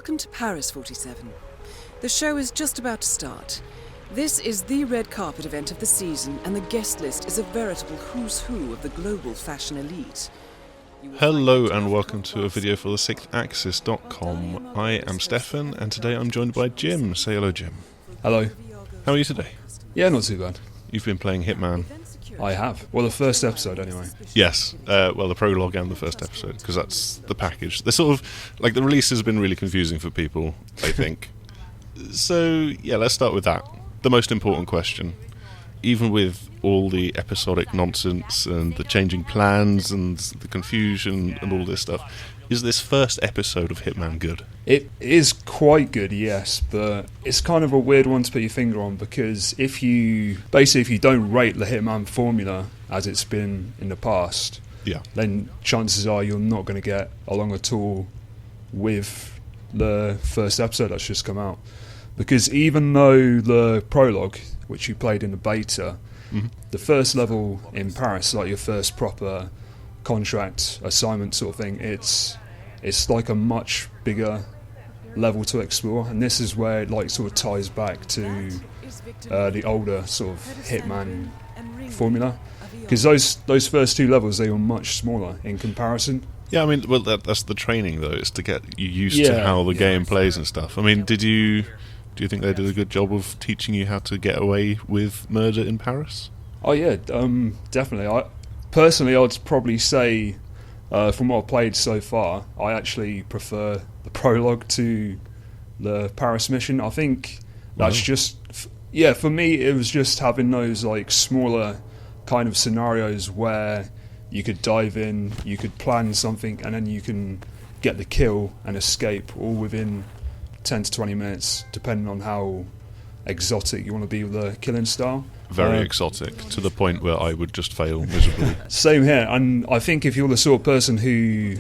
Welcome to Paris 47. The show is just about to start. This is the red carpet event of the season, and the guest list is a veritable who's who of the global fashion elite. Hello and welcome to a video for the 6thAxis.com. I am Stefan, and today I'm joined by Jim. Say hello, Jim. Hello. How are you today? Yeah, not too bad. You've been playing Hitman. I have. Well, the first episode anyway. Yes, well, the prologue and the first episode, because that's the package. They're sort of, like, the release has been really confusing for people, I think. So, yeah, let's start with that. The most important question. Even with all the episodic nonsense and the changing plans and the confusion and all this stuff, is this first episode of Hitman good? It is quite good, yes, but it's kind of a weird one to put your finger on, because if you don't rate the Hitman formula as it's been in the past, then chances are you're not going to get along at all with the first episode that's just come out. Because even though the prologue, which you played in the beta, the first level in Paris, like your first proper contract assignment sort of thing, it's like a much bigger level to explore, and this is where it like sort of ties back to the older sort of Hitman formula, because those first two levels, they were much smaller in comparison. Yeah, I mean, well, that's the training though, is to get you used to how the game plays and stuff. I mean, do you think they did a good job of teaching you how to get away with murder in Paris? Oh yeah, definitely. Personally, I'd probably say, from what I've played so far, I actually prefer the prologue to the Paris mission. I think that's just, for me, it was just having those like smaller kind of scenarios where you could dive in, you could plan something, and then you can get the kill and escape all within 10 to 20 minutes, depending on how exotic you want to be with the killing style. Very exotic, to the point where I would just fail miserably. Same here, and I think if you're the sort of person who,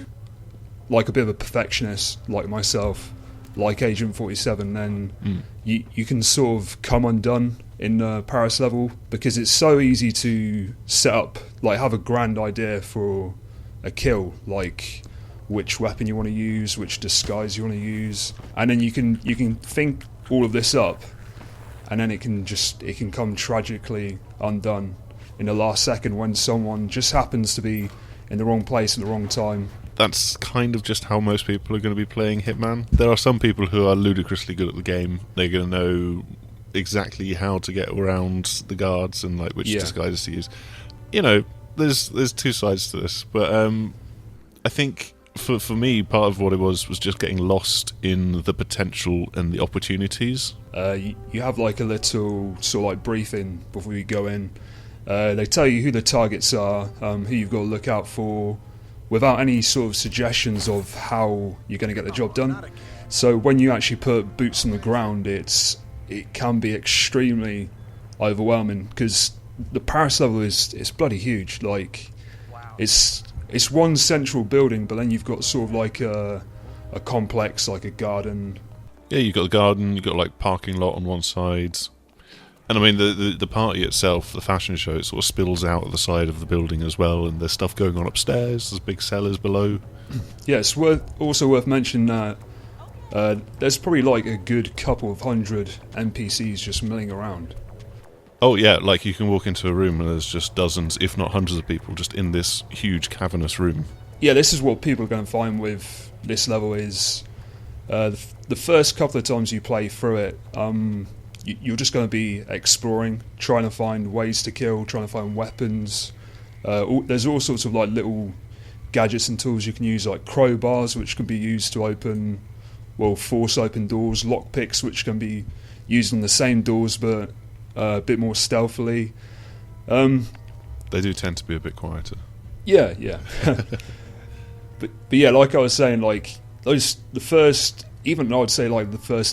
like a bit of a perfectionist, like myself, like Agent 47, then you can sort of come undone in the Paris level, because it's so easy to set up, like have a grand idea for a kill, like which weapon you want to use, which disguise you want to use, and then you can think all of this up, and then it can come tragically undone in the last second when someone just happens to be in the wrong place at the wrong time. That's kind of just how most people are going to be playing Hitman. There are some people who are ludicrously good at the game. They're going to know exactly how to get around the guards and like which disguises to use. You know, there's two sides to this, but I think for me, part of what it was just getting lost in the potential and the opportunities. You have like a little sort of like briefing before you go in. They tell you who the targets are, who you've got to look out for, without any sort of suggestions of how you're going to get the job done. So when you actually put boots on the ground, it can be extremely overwhelming, because the Paris level is bloody huge. Like, it's one central building, but then you've got sort of like a complex, like a garden. Yeah, you've got the garden, you've got like parking lot on one side. And I mean, the party itself, the fashion show, it sort of spills out at the side of the building as well, and there's stuff going on upstairs, there's big cellars below. Yeah, it's also worth mentioning that there's probably like a good couple of hundred NPCs just milling around. Oh yeah, like you can walk into a room and there's just dozens, if not hundreds of people just in this huge cavernous room. Yeah, this is what people are going to find with this level is the first couple of times you play through it, you're just going to be exploring, trying to find ways to kill, trying to find weapons. There's all sorts of like little gadgets and tools you can use, like crowbars, which can be used to force open doors, lockpicks, which can be used on the same doors but a bit more stealthily. They do tend to be a bit quieter. Yeah. but yeah, like I was saying, like the first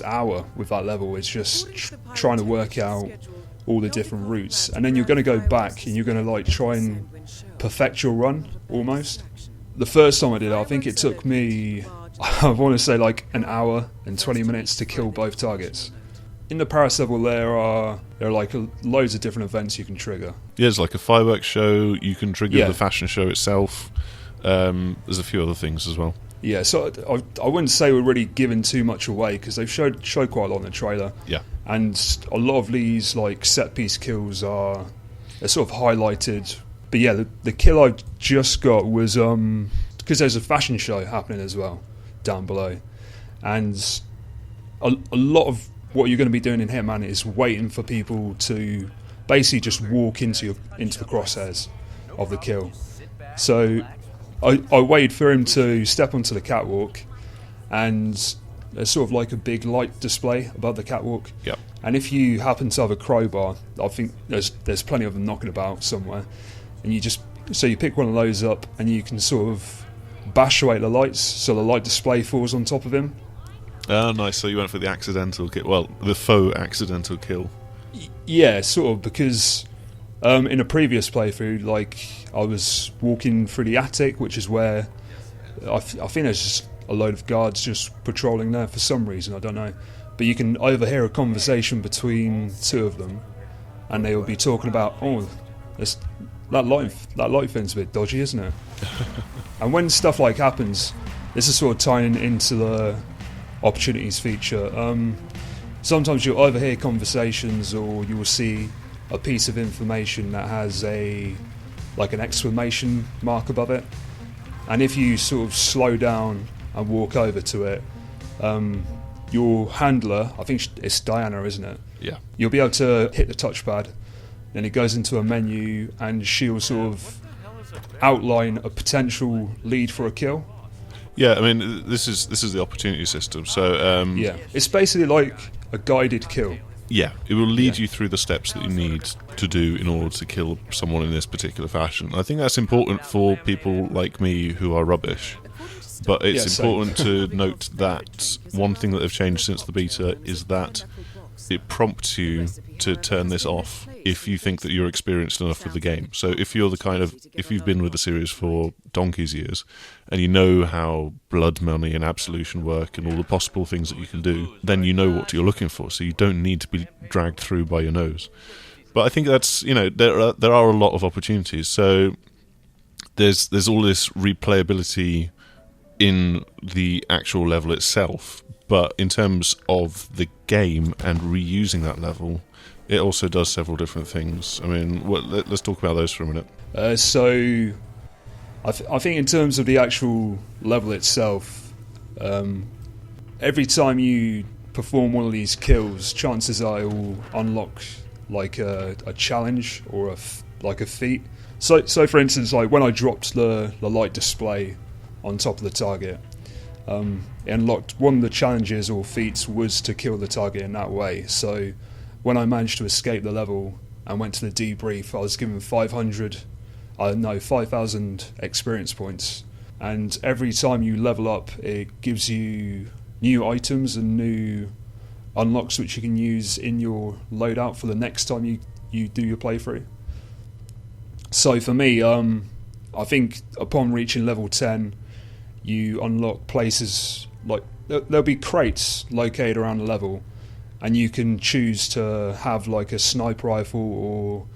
hour with that level is just trying to work out all the different routes, and then you're going to go back and you're going to like try and perfect your run almost. The first time I did it, I think it took me, I want to say like an hour and 20 minutes to kill both targets. In the Paris level, there are like loads of different events you can trigger. Yeah, there's like a fireworks show. You can trigger the fashion show itself. There's a few other things as well. Yeah, so I wouldn't say we're really giving too much away because they've showed quite a lot in the trailer. Yeah. And a lot of these like set piece kills are sort of highlighted. But yeah, the kill I just got was because there's a fashion show happening as well down below, and a lot of what you're going to be doing in Hitman is waiting for people to basically just walk into the crosshairs of the kill. So I waited for him to step onto the catwalk, and there's sort of like a big light display above the catwalk. Yep. And if you happen to have a crowbar, I think there's plenty of them knocking about somewhere, and you pick one of those up and you can sort of bash away the lights so the light display falls on top of him. Oh, nice. So you went for the accidental kill. Well, the faux accidental kill. Yeah, sort of, because in a previous playthrough, like, I was walking through the attic, which is where I think there's just a load of guards just patrolling there for some reason, I don't know. But you can overhear a conversation between two of them, and they will be talking about, oh, that light thing's a bit dodgy, isn't it? And when stuff like happens, this is sort of tying into the opportunities feature. Sometimes you'll overhear conversations, or you will see a piece of information that has an exclamation mark above it, and if you sort of slow down and walk over to it, your handler, I think it's Diana, isn't it? Yeah. You'll be able to hit the touchpad, then it goes into a menu, and she'll sort of outline a potential lead for a kill. Yeah, I mean, this is the opportunity system. So yeah, it's basically like a guided kill. Yeah, it will lead you through the steps that you need to do in order to kill someone in this particular fashion. I think that's important for people like me who are rubbish. But it's important to note that one thing that they've changed since the beta is that it prompts you to turn this off if you think that you're experienced enough with the game. So if you've been with the series for donkey's years and you know how blood money and absolution work and all the possible things that you can do, then you know what you're looking for, so you don't need to be dragged through by your nose. But I think that's, there are a lot of opportunities. So there's all this replayability in the actual level itself, but in terms of the game and reusing that level, it also does several different things. I mean, let's talk about those for a minute. So I think in terms of the actual level itself, every time you perform one of these kills, chances are it will unlock like a challenge or a feat. So for instance, like when I dropped the light display on top of the target, it unlocked one of the challenges or feats was to kill the target in that way. So when I managed to escape the level and went to the debrief, I was given 5,000 experience points. And every time you level up, it gives you new items and new unlocks which you can use in your loadout for the next time you do your playthrough. So for me, I think upon reaching level 10, you unlock places like there'll be crates located around the level, and you can choose to have like a sniper rifle or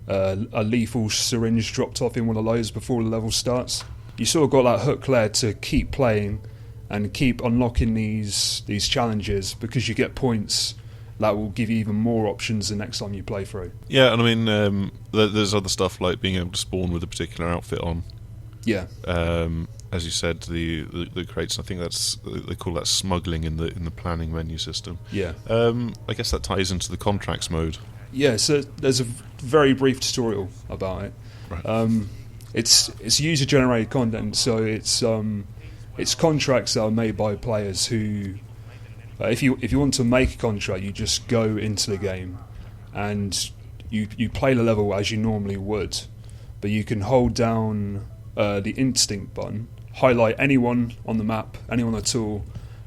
a lethal syringe dropped off in one of those before the level starts. You sort of got that hook there to keep playing and keep unlocking these challenges, because you get points that will give you even more options the next time you play through. Yeah, and I mean, there's other stuff like being able to spawn with a particular outfit on. Yeah. As you said, the crates. I think they call that smuggling in the planning menu system. Yeah. I guess that ties into the contracts mode. Yeah. So there's a very brief tutorial about it. Right. It's user generated content, so it's contracts that are made by players who, if you want to make a contract, you just go into the game and you play the level as you normally would, but you can hold down the instinct button, highlight anyone on the map, anyone at all,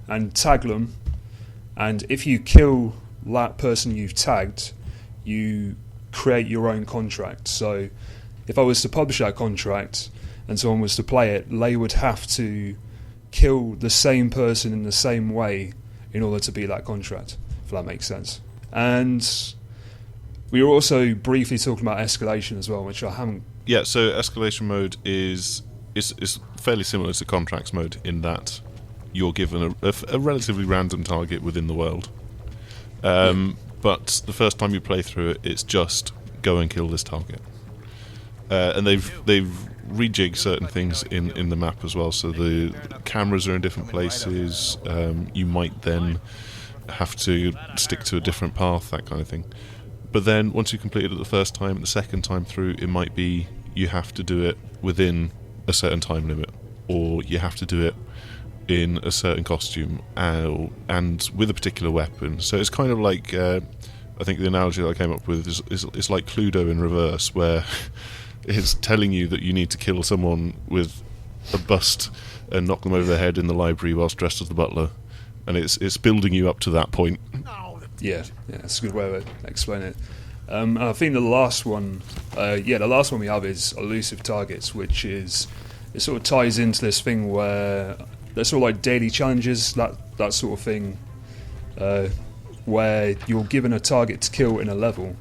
and tag them. And if you kill that person you've tagged, you create your own contract. So if I was to publish that contract and someone was to play it, they would have to kill the same person in the same way in order to be that contract, if that makes sense. And we were also briefly talking about escalation as well, which I haven't. Yeah, so escalation mode is fairly similar to contracts mode in that you're given a relatively random target within the world. But the first time you play through it, it's just go and kill this target. And they've rejigged certain things in the map as well. So the cameras are in different places. You might then have to stick to a different path, that kind of thing. But then once you complete it the first time, the second time through, it might be you have to do it within a certain time limit, or you have to do it in a certain costume and with a particular weapon. So it's kind of like, I think the analogy that I came up with is like Cluedo in reverse, where it's telling you that you need to kill someone with a bust and knock them over the head in the library whilst dressed as the butler, and it's building you up to that point. Yeah, that's a good way of explaining it. I think the last one we have is Elusive Targets, which is, it sort of ties into this thing where there's sort of like daily challenges, that sort of thing, where you're given a target to kill in a level.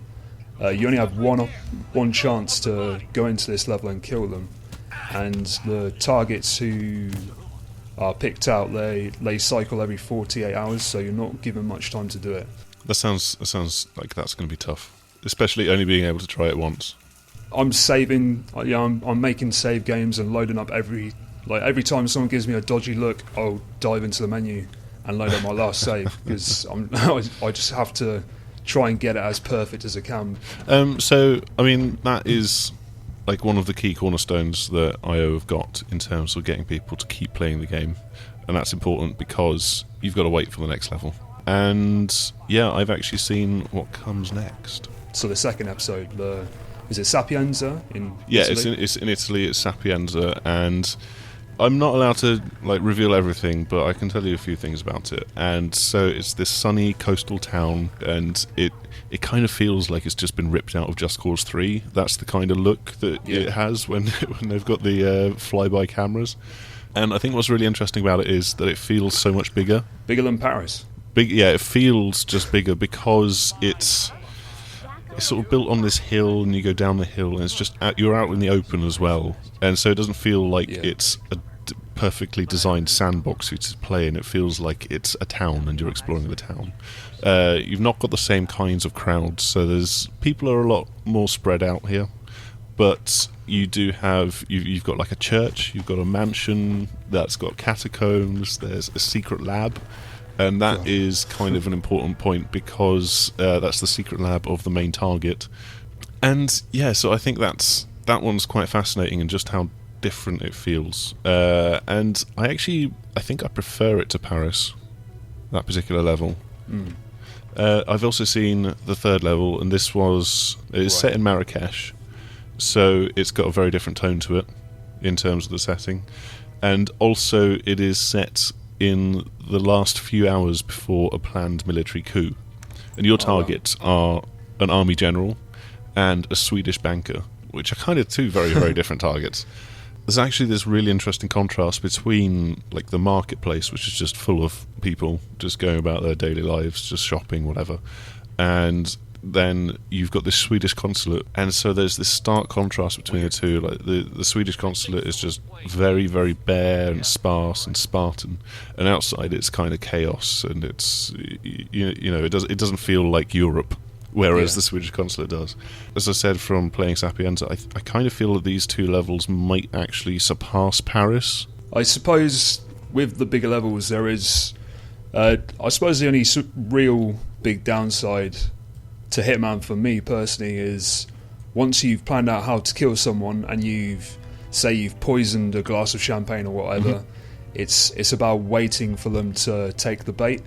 You only have one chance to go into this level and kill them, and the targets who are picked out, they cycle every 48 hours, so you're not given much time to do it. That sounds like that's going to be tough, especially only being able to try it once. I'm saving, I'm making save games and loading up every time someone gives me a dodgy look, I'll dive into the menu and load up my last save, because I just have to try and get it as perfect as I can. So, I mean, that is like one of the key cornerstones that IO have got in terms of getting people to keep playing the game, and that's important because you've got to wait for the next level. And yeah, I've actually seen what comes next. So the second episode, is it Sapienza in Italy? It's in Italy. It's Sapienza, and I'm not allowed to reveal everything, but I can tell you a few things about it. And so it's this sunny coastal town, and it kind of feels like it's just been ripped out of Just Cause 3. That's the kind of look that it has when they've got the flyby cameras. And I think what's really interesting about it is that it feels so much bigger. Bigger than Paris. It feels just bigger because it's sort of built on this hill, and you go down the hill, and it's just you're out in the open as well, and so it doesn't feel like it's a perfectly designed sandbox for you to play in. It feels like it's a town, and you're exploring the town. You've not got the same kinds of crowds, so people are a lot more spread out here, but you do have you've got like a church, you've got a mansion that's got catacombs, there's a secret lab. And that is kind of an important point because that's the secret lab of the main target. And yeah, so I think that one's quite fascinating and just how different it feels. And I think I prefer it to Paris, that particular level. I've also seen the third level, and this is set in Marrakesh, so it's got a very different tone to it in terms of the setting. And also it is set in the last few hours before a planned military coup, and your targets are an army general and a Swedish banker, which are kind of two very, very different targets. There's actually this really interesting contrast between like the marketplace, which is just full of people just going about their daily lives, just shopping, whatever, and then you've got this Swedish consulate, and so there's this stark contrast between the two. Like the Swedish consulate is just very, very bare and sparse and Spartan, and outside it's kind of chaos, and it's it doesn't feel like Europe, whereas the Swedish consulate does. As I said, from playing Sapienza, I kind of feel that these two levels might actually surpass Paris. I suppose with the bigger levels there is, I suppose the only real big downside to Hitman for me personally is once you've planned out how to kill someone and you've poisoned a glass of champagne or whatever, it's about waiting for them to take the bait.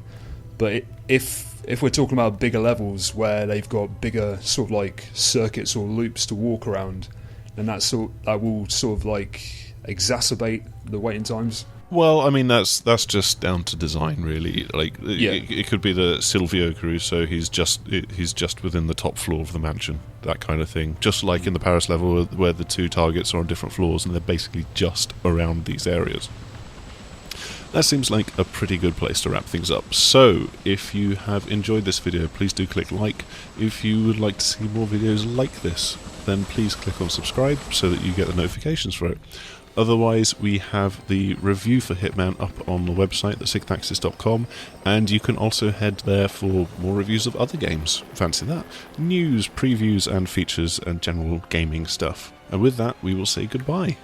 But if we're talking about bigger levels where they've got bigger sort of like circuits or loops to walk around, then that will sort of like exacerbate the waiting times. Well, I mean that's just down to design, really. Like it could be the Silvio crew, so he's just within the top floor of the mansion, that kind of thing. Just like in the Paris level, where the two targets are on different floors, and they're basically just around these areas. That seems like a pretty good place to wrap things up. So, if you have enjoyed this video, please do click like. If you would like to see more videos like this, then please click on subscribe so that you get the notifications for it. Otherwise, we have the review for Hitman up on the website, thesixthaxis.com, and you can also head there for more reviews of other games. Fancy that. News, previews, and features, and general gaming stuff. And with that, we will say goodbye.